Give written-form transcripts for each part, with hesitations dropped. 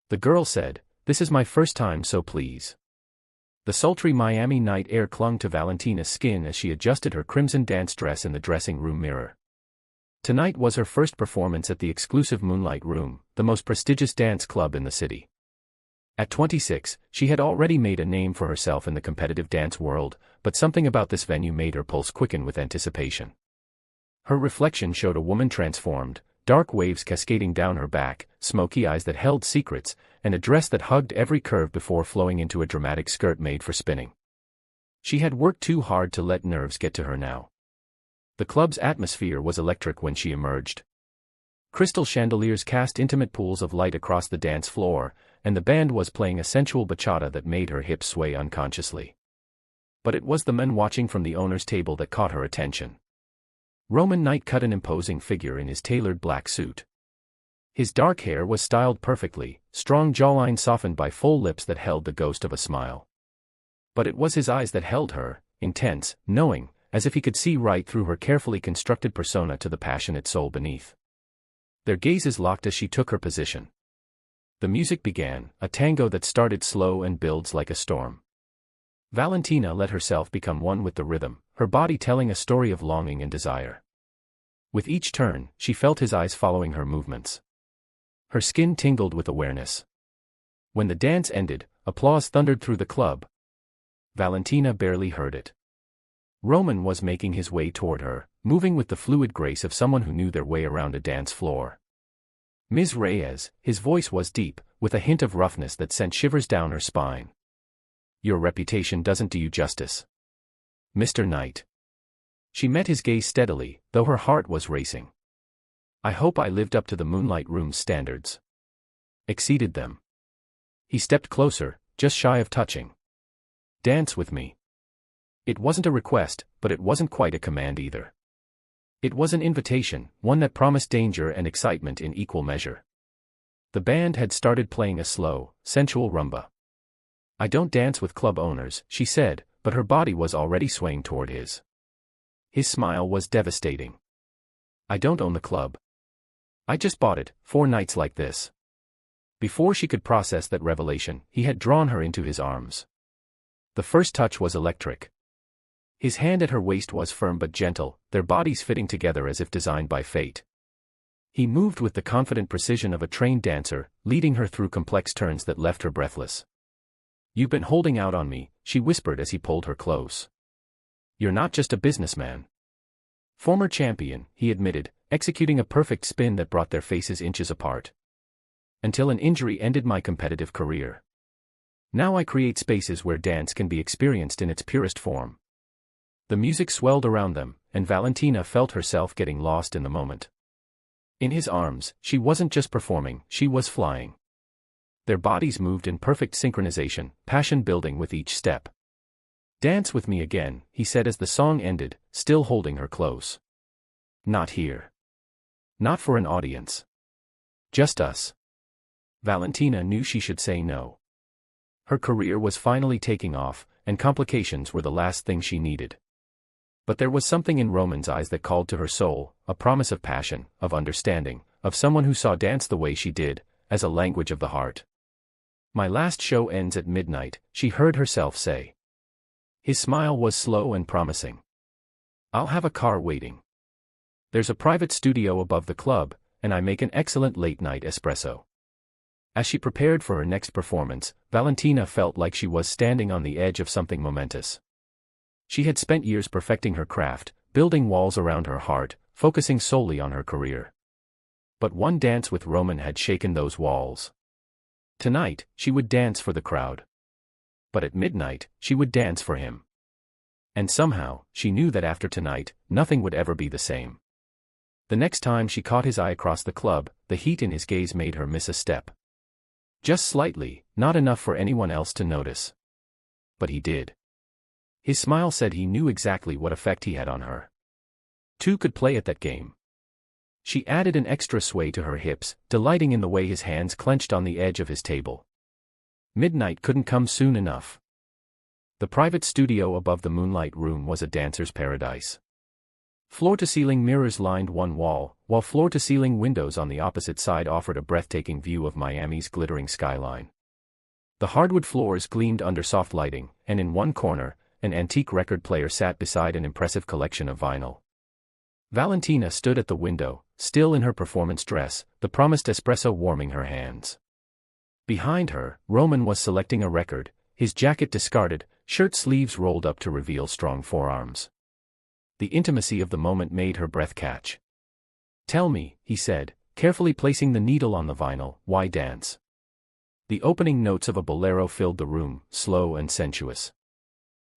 The girl said, "This is my first time, so please." The sultry Miami night air clung to Valentina's skin as she adjusted her crimson dance dress in the dressing room mirror. Tonight was her first performance at the exclusive Moonlight Room, the most prestigious dance club in the city. At 26, she had already made a name for herself in the competitive dance world, but something about this venue made her pulse quicken with anticipation. Her reflection showed a woman transformed, dark waves cascading down her back, smoky eyes that held secrets, and a dress that hugged every curve before flowing into a dramatic skirt made for spinning. She had worked too hard to let nerves get to her now. The club's atmosphere was electric when she emerged. Crystal chandeliers cast intimate pools of light across the dance floor, and the band was playing a sensual bachata that made her hips sway unconsciously. But it was the men watching from the owner's table that caught her attention. Roman Knight cut an imposing figure in his tailored black suit. His dark hair was styled perfectly, strong jawline softened by full lips that held the ghost of a smile. But it was his eyes that held her, intense, knowing, as if he could see right through her carefully constructed persona to the passionate soul beneath. Their gazes locked as she took her position. The music began, a tango that started slow and builds like a storm. Valentina let herself become one with the rhythm, her body telling a story of longing and desire. With each turn, she felt his eyes following her movements. Her skin tingled with awareness. When the dance ended, applause thundered through the club. Valentina barely heard it. Roman was making his way toward her, moving with the fluid grace of someone who knew their way around a dance floor. Ms. Reyes, his voice was deep, with a hint of roughness that sent shivers down her spine. Your reputation doesn't do you justice, Mr. Knight. She met his gaze steadily, though her heart was racing. I hope I lived up to the Moonlight Room's standards. Exceeded them. He stepped closer, just shy of touching. Dance with me. It wasn't a request, but it wasn't quite a command either. It was an invitation, one that promised danger and excitement in equal measure. The band had started playing a slow, sensual rumba. I don't dance with club owners, she said, but her body was already swaying toward his. His smile was devastating. I don't own the club. I just bought it, 4 nights like this. Before she could process that revelation, he had drawn her into his arms. The first touch was electric. His hand at her waist was firm but gentle, their bodies fitting together as if designed by fate. He moved with the confident precision of a trained dancer, leading her through complex turns that left her breathless. You've been holding out on me, she whispered as he pulled her close. You're not just a businessman. Former champion, he admitted, executing a perfect spin that brought their faces inches apart. Until an injury ended my competitive career. Now I create spaces where dance can be experienced in its purest form. The music swelled around them, and Valentina felt herself getting lost in the moment. In his arms, she wasn't just performing, she was flying. Their bodies moved in perfect synchronization, passion building with each step. Dance with me again, he said as the song ended, still holding her close. Not here. Not for an audience. Just us. Valentina knew she should say no. Her career was finally taking off, and complications were the last thing she needed. But there was something in Roman's eyes that called to her soul, a promise of passion, of understanding, of someone who saw dance the way she did, as a language of the heart. My last show ends at midnight, she heard herself say. His smile was slow and promising. I'll have a car waiting. There's a private studio above the club, and I make an excellent late-night espresso. As she prepared for her next performance, Valentina felt like she was standing on the edge of something momentous. She had spent years perfecting her craft, building walls around her heart, focusing solely on her career. But one dance with Roman had shaken those walls. Tonight, she would dance for the crowd. But at midnight, she would dance for him. And somehow, she knew that after tonight, nothing would ever be the same. The next time she caught his eye across the club, the heat in his gaze made her miss a step. Just slightly, not enough for anyone else to notice. But he did. His smile said he knew exactly what effect he had on her. Two could play at that game. She added an extra sway to her hips, delighting in the way his hands clenched on the edge of his table. Midnight couldn't come soon enough. The private studio above the Moonlight Room was a dancer's paradise. Floor-to-ceiling mirrors lined one wall, while floor-to-ceiling windows on the opposite side offered a breathtaking view of Miami's glittering skyline. The hardwood floors gleamed under soft lighting, and in one corner, an antique record player sat beside an impressive collection of vinyl. Valentina stood at the window, still in her performance dress, the promised espresso warming her hands. Behind her, Roman was selecting a record, his jacket discarded, shirt sleeves rolled up to reveal strong forearms. The intimacy of the moment made her breath catch. "Tell me," he said, carefully placing the needle on the vinyl, "why dance?" The opening notes of a bolero filled the room, slow and sensuous.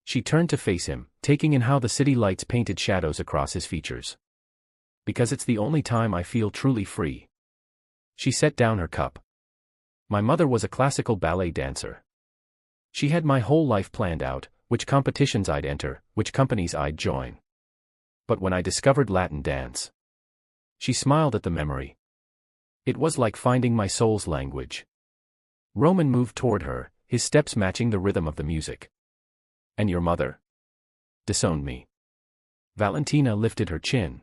She turned to face him, taking in how the city lights painted shadows across his features. "Because it's the only time I feel truly free." She set down her cup. "My mother was a classical ballet dancer. She had my whole life planned out, which competitions I'd enter, which companies I'd join. But when I discovered Latin dance..." She smiled at the memory. "It was like finding my soul's language." Roman moved toward her, his steps matching the rhythm of the music. "And your mother?" "Disowned me." Valentina lifted her chin.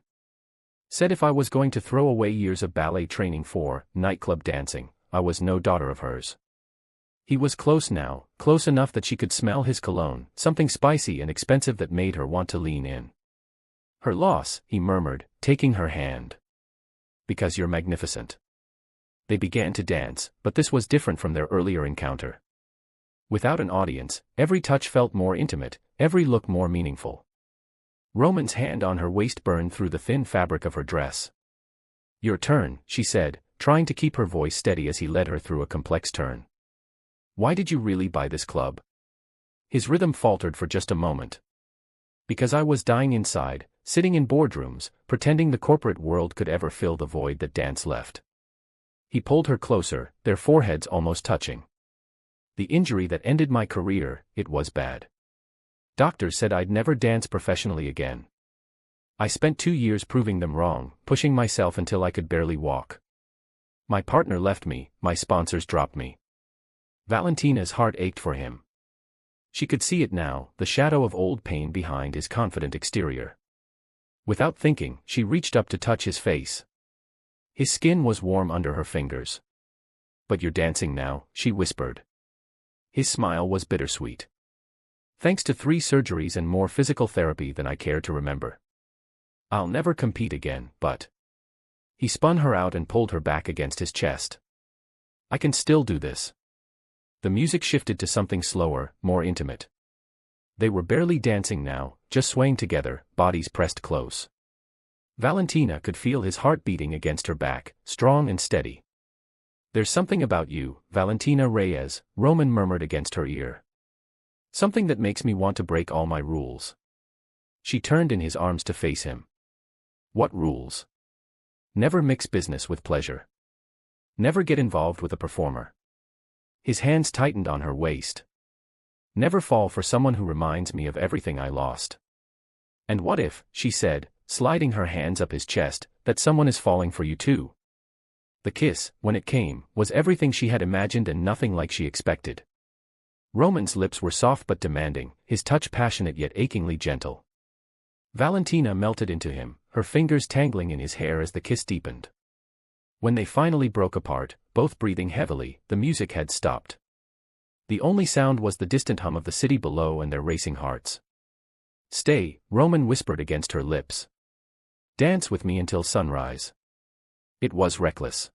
"Said if I was going to throw away years of ballet training for nightclub dancing, I was no daughter of hers." He was close now, close enough that she could smell his cologne, something spicy and expensive that made her want to lean in. "Her loss," he murmured, taking her hand. "Because you're magnificent." They began to dance, but this was different from their earlier encounter. Without an audience, every touch felt more intimate, every look more meaningful. Roman's hand on her waist burned through the thin fabric of her dress. "Your turn," she said, trying to keep her voice steady as he led her through a complex turn. "Why did you really buy this club?" His rhythm faltered for just a moment. "Because I was dying inside, sitting in boardrooms, pretending the corporate world could ever fill the void that dance left." He pulled her closer, their foreheads almost touching. "The injury that ended my career, it was bad. Doctors said I'd never dance professionally again. I spent 2 years proving them wrong, pushing myself until I could barely walk. My partner left me, my sponsors dropped me." Valentina's heart ached for him. She could see it now, the shadow of old pain behind his confident exterior. Without thinking, she reached up to touch his face. His skin was warm under her fingers. "But you're dancing now," she whispered. His smile was bittersweet. "Thanks to 3 surgeries and more physical therapy than I care to remember. I'll never compete again, but..." He spun her out and pulled her back against his chest. "I can still do this." The music shifted to something slower, more intimate. They were barely dancing now, just swaying together, bodies pressed close. Valentina could feel his heart beating against her back, strong and steady. "There's something about you, Valentina Reyes," Roman murmured against her ear. "Something that makes me want to break all my rules." She turned in his arms to face him. "What rules?" "Never mix business with pleasure. Never get involved with a performer." His hands tightened on her waist. "Never fall for someone who reminds me of everything I lost." "And what if," she said, sliding her hands up his chest, "that someone is falling for you too?" The kiss, when it came, was everything she had imagined and nothing like she expected. Roman's lips were soft but demanding, his touch passionate yet achingly gentle. Valentina melted into him, her fingers tangling in his hair as the kiss deepened. When they finally broke apart, both breathing heavily, the music had stopped. The only sound was the distant hum of the city below and their racing hearts. "Stay," Roman whispered against her lips. "Dance with me until sunrise." It was reckless.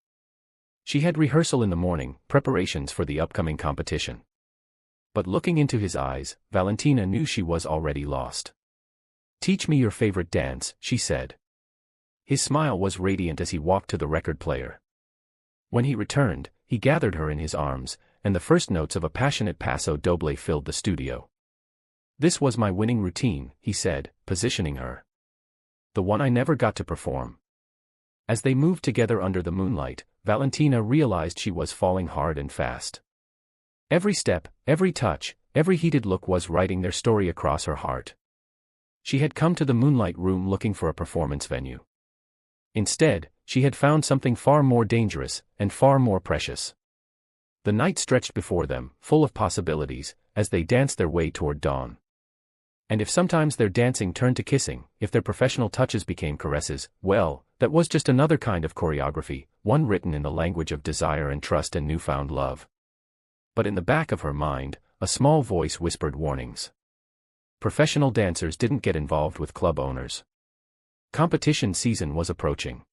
She had rehearsal in the morning, preparations for the upcoming competition. But looking into his eyes, Valentina knew she was already lost. "Teach me your favorite dance," she said. His smile was radiant as he walked to the record player. When he returned, he gathered her in his arms, and the first notes of a passionate paso doble filled the studio. "This was my winning routine," he said, positioning her. "The one I never got to perform." As they moved together under the moonlight, Valentina realized she was falling hard and fast. Every step, every touch, every heated look was writing their story across her heart. She had come to the moonlight room looking for a performance venue. Instead, she had found something far more dangerous, and far more precious. The night stretched before them, full of possibilities, as they danced their way toward dawn. And if sometimes their dancing turned to kissing, if their professional touches became caresses, well, that was just another kind of choreography, one written in the language of desire and trust and newfound love. But in the back of her mind, a small voice whispered warnings. Professional dancers didn't get involved with club owners. Competition season was approaching.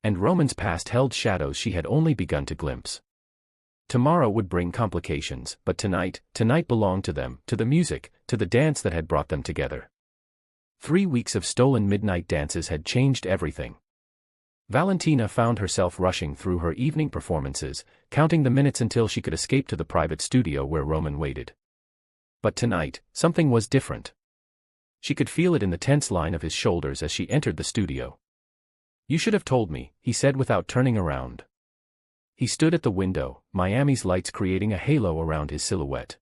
And Roman's past held shadows she had only begun to glimpse. Tomorrow would bring complications, but tonight belonged to them, to the music, to the dance that had brought them together. 3 weeks of stolen midnight dances had changed everything. Valentina found herself rushing through her evening performances, counting the minutes until she could escape to the private studio where Roman waited. But tonight, something was different. She could feel it in the tense line of his shoulders as she entered the studio. "You should have told me," he said without turning around. He stood at the window, Miami's lights creating a halo around his silhouette.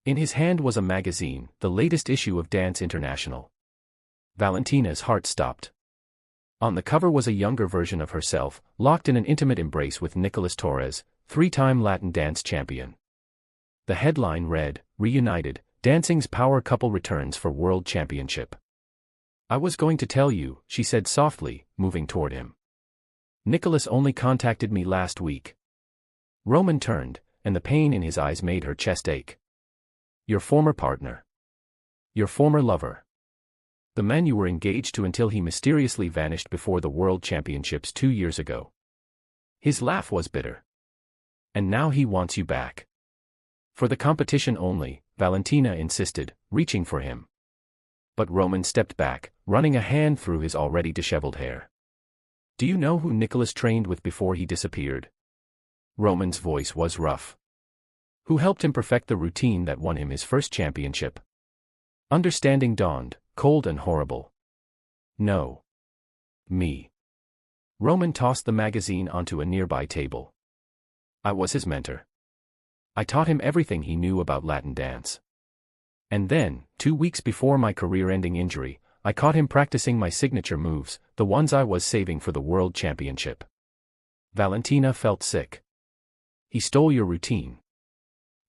In his hand was a magazine, the latest issue of Dance International. Valentina's heart stopped. On the cover was a younger version of herself, locked in an intimate embrace with Nicolas Torres, 3-time Latin dance champion. The headline read, "Reunited, Dancing's Power Couple Returns for World Championship." "I was going to tell you," she said softly, moving toward him. "Nicolas only contacted me last week." Roman turned, and the pain in his eyes made her chest ache. "Your former partner. Your former lover. The man you were engaged to until he mysteriously vanished before the World Championships 2 years ago." His laugh was bitter. "And now he wants you back." "For the competition only," Valentina insisted, reaching for him. But Roman stepped back, running a hand through his already disheveled hair. "Do you know who Nicolas trained with before he disappeared?" Roman's voice was rough. "Who helped him perfect the routine that won him his first championship?" Understanding dawned, cold and horrible. "No. Me." Roman tossed the magazine onto a nearby table. "I was his mentor. I taught him everything he knew about Latin dance. And then, 2 weeks before my career-ending injury, I caught him practicing my signature moves, the ones I was saving for the World Championship." Valentina felt sick. "He stole your routine.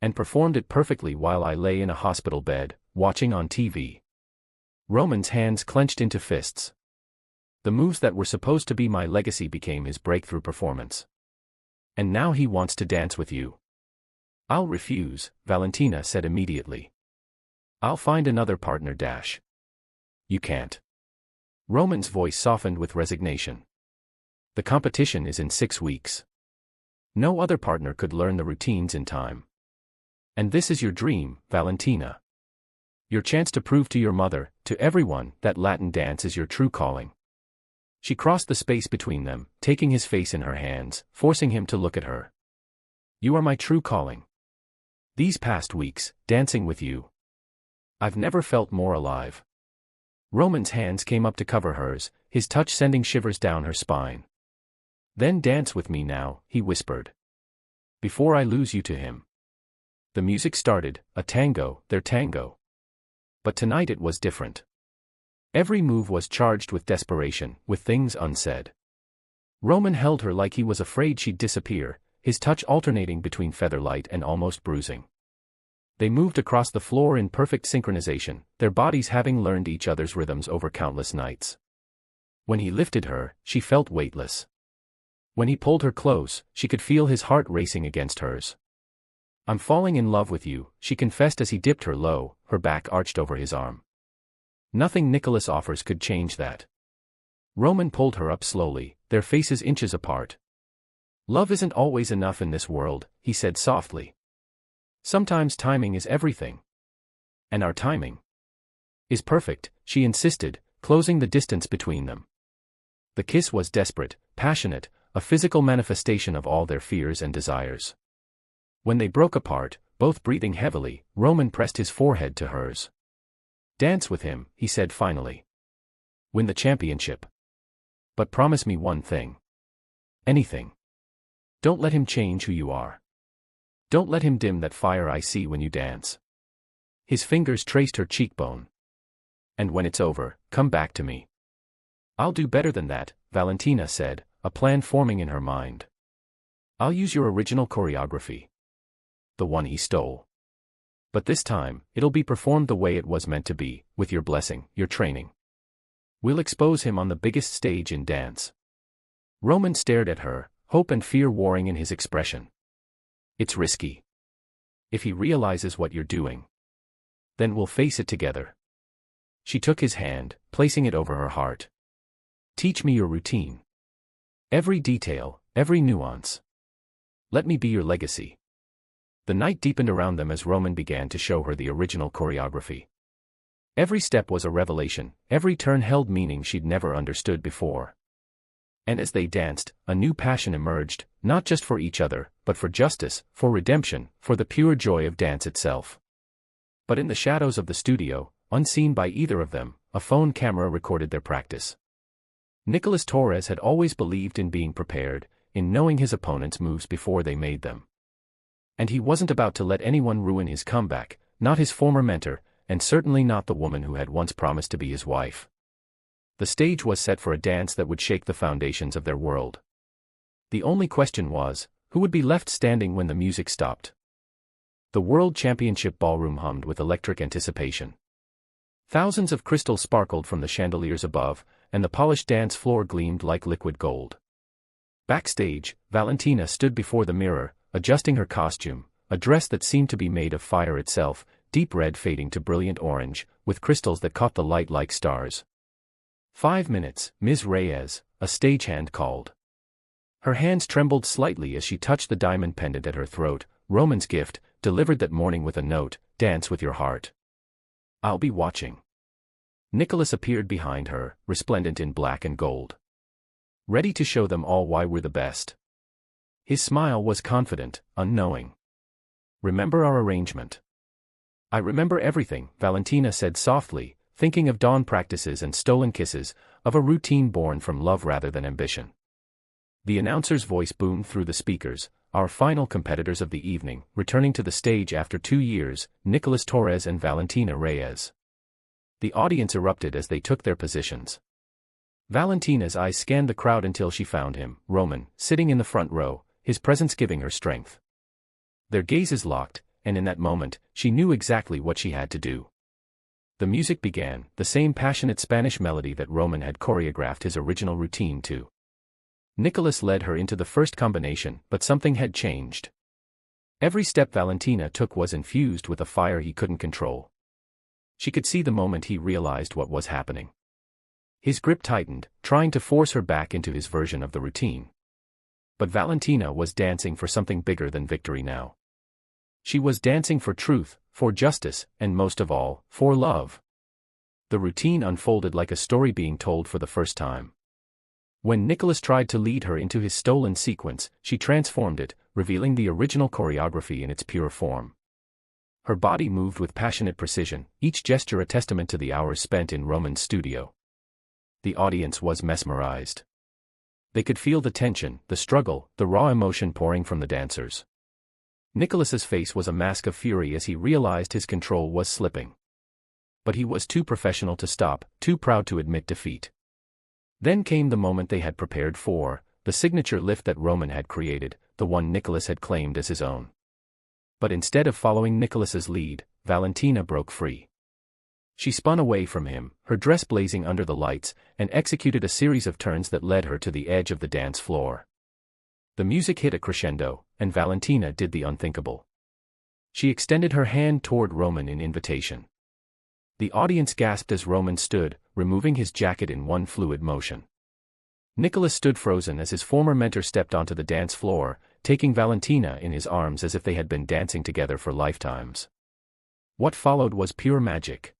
And performed it perfectly while I lay in a hospital bed, watching on TV." Roman's hands clenched into fists. "The moves that were supposed to be my legacy became his breakthrough performance. And now he wants to dance with you." "I'll refuse," Valentina said immediately. "I'll find another partner. You can't." Roman's voice softened with resignation. "The competition is in 6 weeks. No other partner could learn the routines in time. And this is your dream, Valentina. Your chance to prove to your mother, to everyone, that Latin dance is your true calling." She crossed the space between them, taking his face in her hands, forcing him to look at her. "You are my true calling. These past weeks, dancing with you. I've never felt more alive." Roman's hands came up to cover hers, his touch sending shivers down her spine. "Then dance with me now," he whispered. "Before I lose you to him." The music started, a tango, their tango. But tonight it was different. Every move was charged with desperation, with things unsaid. Roman held her like he was afraid she'd disappear, his touch alternating between featherlight and almost bruising. They moved across the floor in perfect synchronization, their bodies having learned each other's rhythms over countless nights. When he lifted her, she felt weightless. When he pulled her close, she could feel his heart racing against hers. "I'm falling in love with you," she confessed as he dipped her low, her back arched over his arm. Nothing Nicolas offers could change that. Roman pulled her up slowly, their faces inches apart. "Love isn't always enough in this world," he said softly. "Sometimes timing is everything. And our timing is perfect," she insisted, closing the distance between them. The kiss was desperate, passionate, a physical manifestation of all their fears and desires. When they broke apart, both breathing heavily, Roman pressed his forehead to hers. "Dance with him," he said finally. "Win the championship. But promise me one thing. Anything. Don't let him change who you are. Don't let him dim that fire I see when you dance." His fingers traced her cheekbone. "And when it's over, come back to me." "I'll do better than that," Valentina said, a plan forming in her mind. "I'll use your original choreography. The one he stole." But this time, it'll be performed the way it was meant to be, with your blessing, your training. We'll expose him on the biggest stage in dance." Roman stared at her, hope and fear warring in his expression. "It's risky. If he realizes what you're doing, then we'll face it together." She took his hand, placing it over her heart. "Teach me your routine. Every detail, every nuance. Let me be your legacy." The night deepened around them as Roman began to show her the original choreography. Every step was a revelation, every turn held meaning she'd never understood before. And as they danced, a new passion emerged, not just for each other, but for justice, for redemption, for the pure joy of dance itself. But in the shadows of the studio, unseen by either of them, a phone camera recorded their practice. Nicholas Torres had always believed in being prepared, in knowing his opponent's moves before they made them. And he wasn't about to let anyone ruin his comeback, not his former mentor, and certainly not the woman who had once promised to be his wife. The stage was set for a dance that would shake the foundations of their world. The only question was, who would be left standing when the music stopped? The World Championship ballroom hummed with electric anticipation. Thousands of crystals sparkled from the chandeliers above, and the polished dance floor gleamed like liquid gold. Backstage, Valentina stood before the mirror, adjusting her costume, a dress that seemed to be made of fire itself, deep red fading to brilliant orange, with crystals that caught the light like stars. 5 minutes, Ms. Reyes, a stagehand called. Her hands trembled slightly as she touched the diamond pendant at her throat, Roman's gift, delivered that morning with a note, "Dance with your heart. I'll be watching." Nicholas appeared behind her, resplendent in black and gold. "Ready to show them all why we're the best." His smile was confident, unknowing. "Remember our arrangement?" "I remember everything," Valentina said softly, thinking of dawn practices and stolen kisses, of a routine born from love rather than ambition. The announcer's voice boomed through the speakers, "Our final competitors of the evening, returning to the stage after 2 years, Nicholas Torres and Valentina Reyes." The audience erupted as they took their positions. Valentina's eyes scanned the crowd until she found him, Roman, sitting in the front row, his presence giving her strength. Their gazes locked, and in that moment, she knew exactly what she had to do. The music began, the same passionate Spanish melody that Roman had choreographed his original routine to. Nicholas led her into the first combination, but something had changed. Every step Valentina took was infused with a fire he couldn't control. She could see the moment he realized what was happening. His grip tightened, trying to force her back into his version of the routine. But Valentina was dancing for something bigger than victory now. She was dancing for truth, for justice, and most of all, for love. The routine unfolded like a story being told for the first time. When Nicholas tried to lead her into his stolen sequence, she transformed it, revealing the original choreography in its pure form. Her body moved with passionate precision, each gesture a testament to the hours spent in Roman's studio. The audience was mesmerized. They could feel the tension, the struggle, the raw emotion pouring from the dancers. Nicholas's face was a mask of fury as he realized his control was slipping. But he was too professional to stop, too proud to admit defeat. Then came the moment they had prepared for, the signature lift that Roman had created, the one Nicholas had claimed as his own. But instead of following Nicholas's lead, Valentina broke free. She spun away from him, her dress blazing under the lights, and executed a series of turns that led her to the edge of the dance floor. The music hit a crescendo, and Valentina did the unthinkable. She extended her hand toward Roman in invitation. The audience gasped as Roman stood, removing his jacket in one fluid motion. Nicholas stood frozen as his former mentor stepped onto the dance floor, taking Valentina in his arms as if they had been dancing together for lifetimes. What followed was pure magic.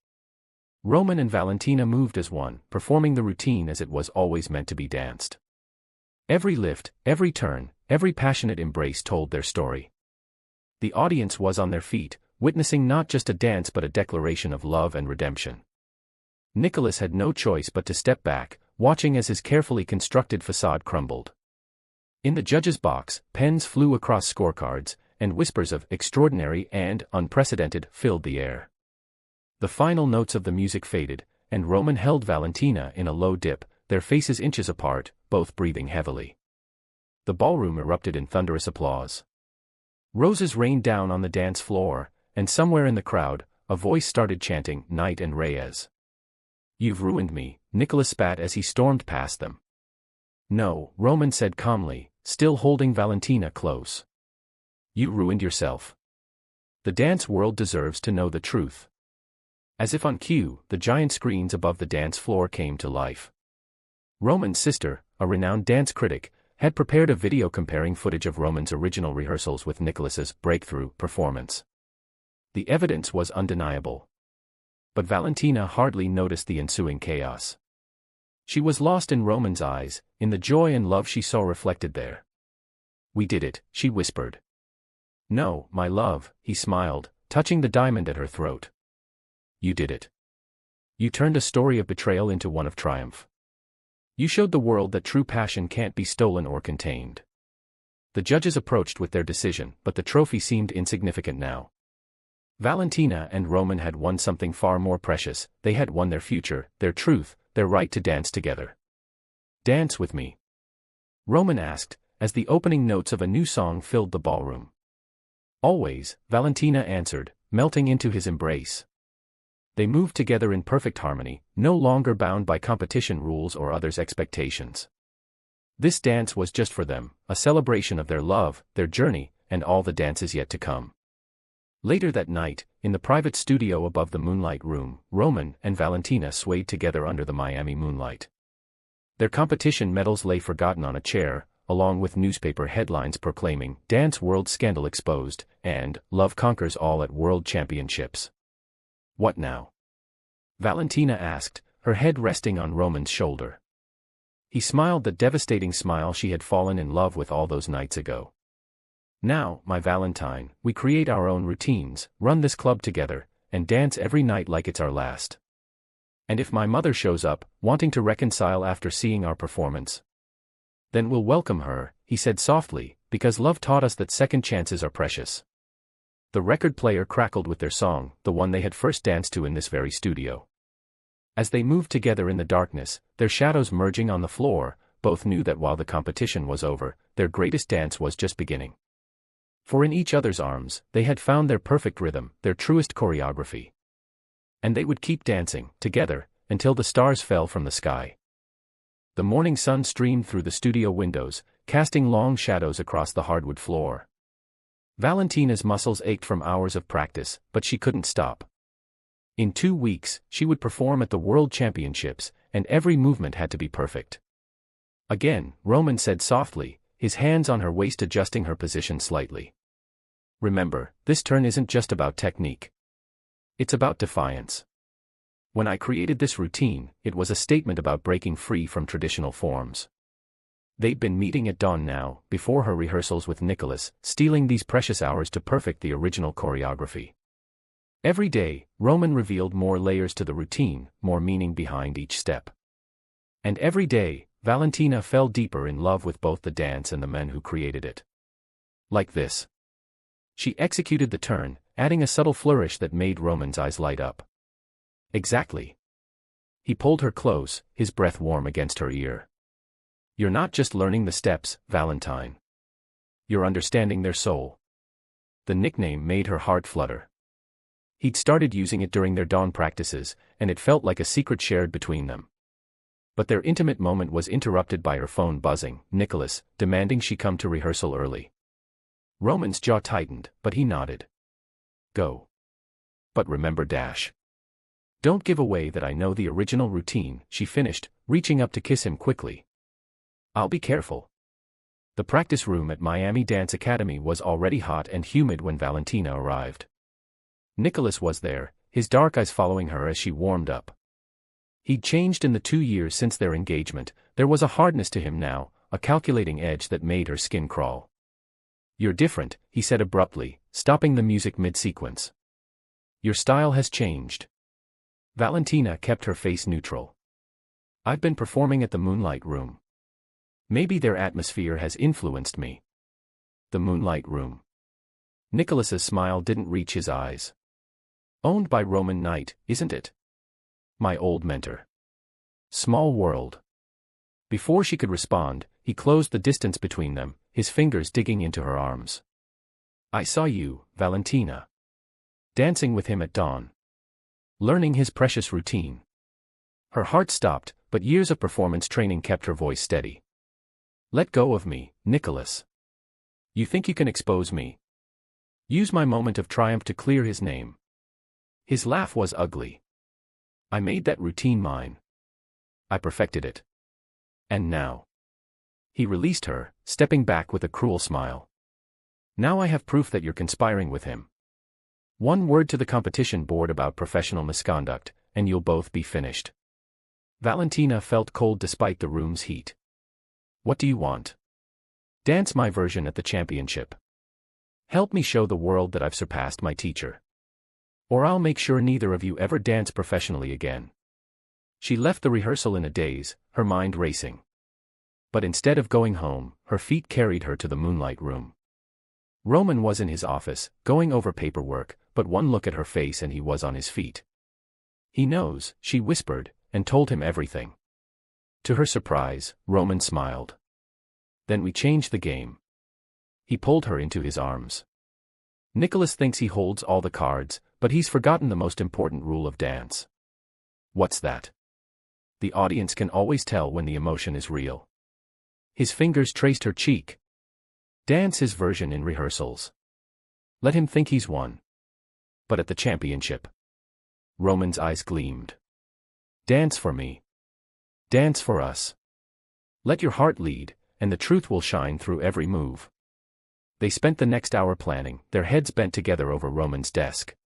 Roman and Valentina moved as one, performing the routine as it was always meant to be danced. Every lift, every turn, every passionate embrace told their story. The audience was on their feet, witnessing not just a dance but a declaration of love and redemption. Nicholas had no choice but to step back, watching as his carefully constructed facade crumbled. In the judges' box, pens flew across scorecards, and whispers of "extraordinary" and "unprecedented" filled the air. The final notes of the music faded, and Roman held Valentina in a low dip, their faces inches apart, both breathing heavily. The ballroom erupted in thunderous applause. Roses rained down on the dance floor, and somewhere in the crowd, a voice started chanting, "Knight and Reyes. You've ruined me," Nicholas spat as he stormed past them. "No," Roman said calmly, still holding Valentina close. "You ruined yourself. The dance world deserves to know the truth." As if on cue, the giant screens above the dance floor came to life. Roman's sister, a renowned dance critic, had prepared a video comparing footage of Roman's original rehearsals with Nicholas's breakthrough performance. The evidence was undeniable. But Valentina hardly noticed the ensuing chaos. She was lost in Roman's eyes, in the joy and love she saw reflected there. "We did it," she whispered. "No, my love," he smiled, touching the diamond at her throat. "You did it. You turned a story of betrayal into one of triumph. You showed the world that true passion can't be stolen or contained." The judges approached with their decision, but the trophy seemed insignificant now. Valentina and Roman had won something far more precious. They had won their future, their truth, their right to dance together. "Dance with me?" Roman asked, as the opening notes of a new song filled the ballroom. "Always," Valentina answered, melting into his embrace. They moved together in perfect harmony, no longer bound by competition rules or others' expectations. This dance was just for them, a celebration of their love, their journey, and all the dances yet to come. Later that night, in the private studio above the moonlight room, Roman and Valentina swayed together under the Miami moonlight. Their competition medals lay forgotten on a chair, along with newspaper headlines proclaiming, "Dance World Scandal Exposed," and "Love Conquers All at World Championships." "What now?" Valentina asked, her head resting on Roman's shoulder. He smiled the devastating smile she had fallen in love with all those nights ago. "Now, my Valentine, we create our own routines, run this club together, and dance every night like it's our last. And if my mother shows up, wanting to reconcile after seeing our performance, then we'll welcome her," he said softly, "because love taught us that second chances are precious." The record player crackled with their song, the one they had first danced to in this very studio. As they moved together in the darkness, their shadows merging on the floor, both knew that while the competition was over, their greatest dance was just beginning. For in each other's arms, they had found their perfect rhythm, their truest choreography. And they would keep dancing, together, until the stars fell from the sky. The morning sun streamed through the studio windows, casting long shadows across the hardwood floor. Valentina's muscles ached from hours of practice, but she couldn't stop. In 2 weeks, she would perform at the World Championships, and every movement had to be perfect. Again, Roman said softly, his hands on her waist adjusting her position slightly. "Remember, this turn isn't just about technique. It's about defiance. When I created this routine, it was a statement about breaking free from traditional forms." They'd been meeting at dawn now, before her rehearsals with Nicholas, stealing these precious hours to perfect the original choreography. Every day, Roman revealed more layers to the routine, more meaning behind each step. And every day, Valentina fell deeper in love with both the dance and the men who created it. Like this. She executed the turn, adding a subtle flourish that made Roman's eyes light up. "Exactly." He pulled her close, his breath warm against her ear. "You're not just learning the steps, Valentine. You're understanding their soul." The nickname made her heart flutter. He'd started using it during their dawn practices, and it felt like a secret shared between them. But their intimate moment was interrupted by her phone buzzing, Nicholas, demanding she come to rehearsal early. Roman's jaw tightened, but he nodded. "Go. But remember dash. Don't give away that I know the original routine," she finished, reaching up to kiss him quickly. "I'll be careful." The practice room at Miami Dance Academy was already hot and humid when Valentina arrived. Nicholas was there, his dark eyes following her as she warmed up. He'd changed in the 2 years since their engagement. There was a hardness to him now, a calculating edge that made her skin crawl. "You're different," he said abruptly, stopping the music mid-sequence. "Your style has changed." Valentina kept her face neutral. "I've been performing at the Moonlight Room. Maybe their atmosphere has influenced me." The Moonlight Room. Nicholas's smile didn't reach his eyes. "Owned by Roman Knight, isn't it? My old mentor. Small world." Before she could respond, he closed the distance between them, his fingers digging into her arms. "I saw you, Valentina. dancing with him at dawn. Learning his precious routine. Her heart stopped, but years of performance training kept her voice steady. Let go of me, Nicholas. You think you can expose me? Use my moment of triumph to clear his name. His laugh was ugly. I made that routine mine. I perfected it. And now. He released her, stepping back with a cruel smile. Now I have proof that you're conspiring with him. One word to the competition board about professional misconduct, and you'll both be finished. Valentina felt cold despite the room's heat. What do you want? Dance my version at the championship. Help me show the world that I've surpassed my teacher. Or I'll make sure neither of you ever dance professionally again. She left the rehearsal in a daze, her mind racing. But instead of going home, her feet carried her to the moonlight room. Roman was in his office, going over paperwork, but one look at her face and he was on his feet. He knows, she whispered, and told him everything. To her surprise, Roman smiled. Then we changed the game. He pulled her into his arms. Nicholas thinks he holds all the cards, but he's forgotten the most important rule of dance. What's that? The audience can always tell when the emotion is real. His fingers traced her cheek. Dance his version in rehearsals. Let him think he's won. But at the championship. Roman's eyes gleamed. Dance for me. Dance for us. Let your heart lead, and the truth will shine through every move. They spent the next hour planning, their heads bent together over Roman's desk.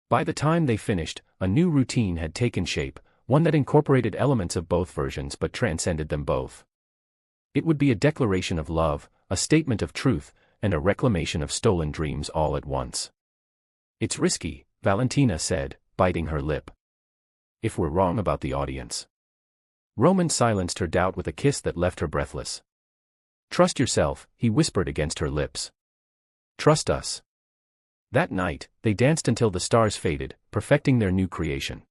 By the time they finished, a new routine had taken shape, one that incorporated elements of both versions but transcended them both. It would be a declaration of love, a statement of truth, and a reclamation of stolen dreams all at once. It's risky, Valentina said, biting her lip. If we're wrong about the audience. Roman silenced her doubt with a kiss that left her breathless. Trust yourself, he whispered against her lips. Trust us. That night, they danced until the stars faded, perfecting their new creation.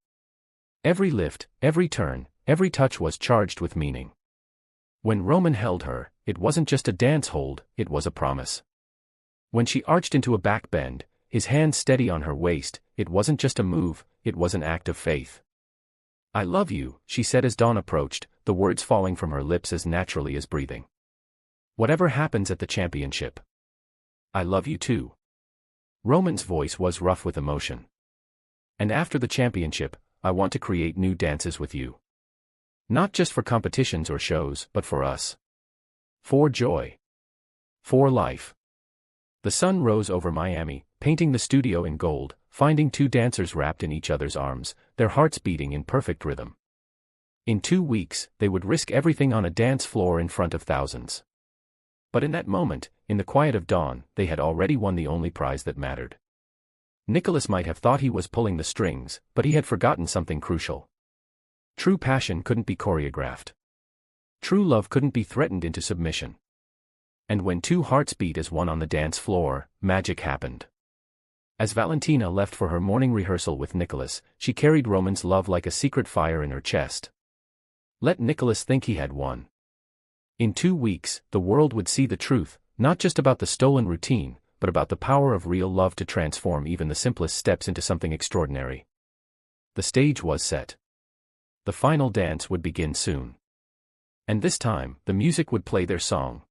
Every lift, every turn, every touch was charged with meaning. When Roman held her, it wasn't just a dance hold, it was a promise. When she arched into a back bend, his hand steady on her waist, it wasn't just a move, it was an act of faith. I love you, she said as dawn approached, the words falling from her lips as naturally as breathing. Whatever happens at the championship. I love you too. Roman's voice was rough with emotion. And after the championship, I want to create new dances with you. Not just for competitions or shows, but for us. For joy. For life. The sun rose over Miami, painting the studio in gold, finding two dancers wrapped in each other's arms, their hearts beating in perfect rhythm. In 2 weeks, they would risk everything on a dance floor in front of thousands. But in that moment, in the quiet of dawn, they had already won the only prize that mattered. Nicholas might have thought he was pulling the strings, but he had forgotten something crucial. True passion couldn't be choreographed. True love couldn't be threatened into submission. And when two hearts beat as one on the dance floor, magic happened. As Valentina left for her morning rehearsal with Nicholas, she carried Roman's love like a secret fire in her chest. Let Nicholas think he had won. In 2 weeks, the world would see the truth, not just about the stolen routine, but about the power of real love to transform even the simplest steps into something extraordinary. The stage was set. The final dance would begin soon. And this time, the music would play their song,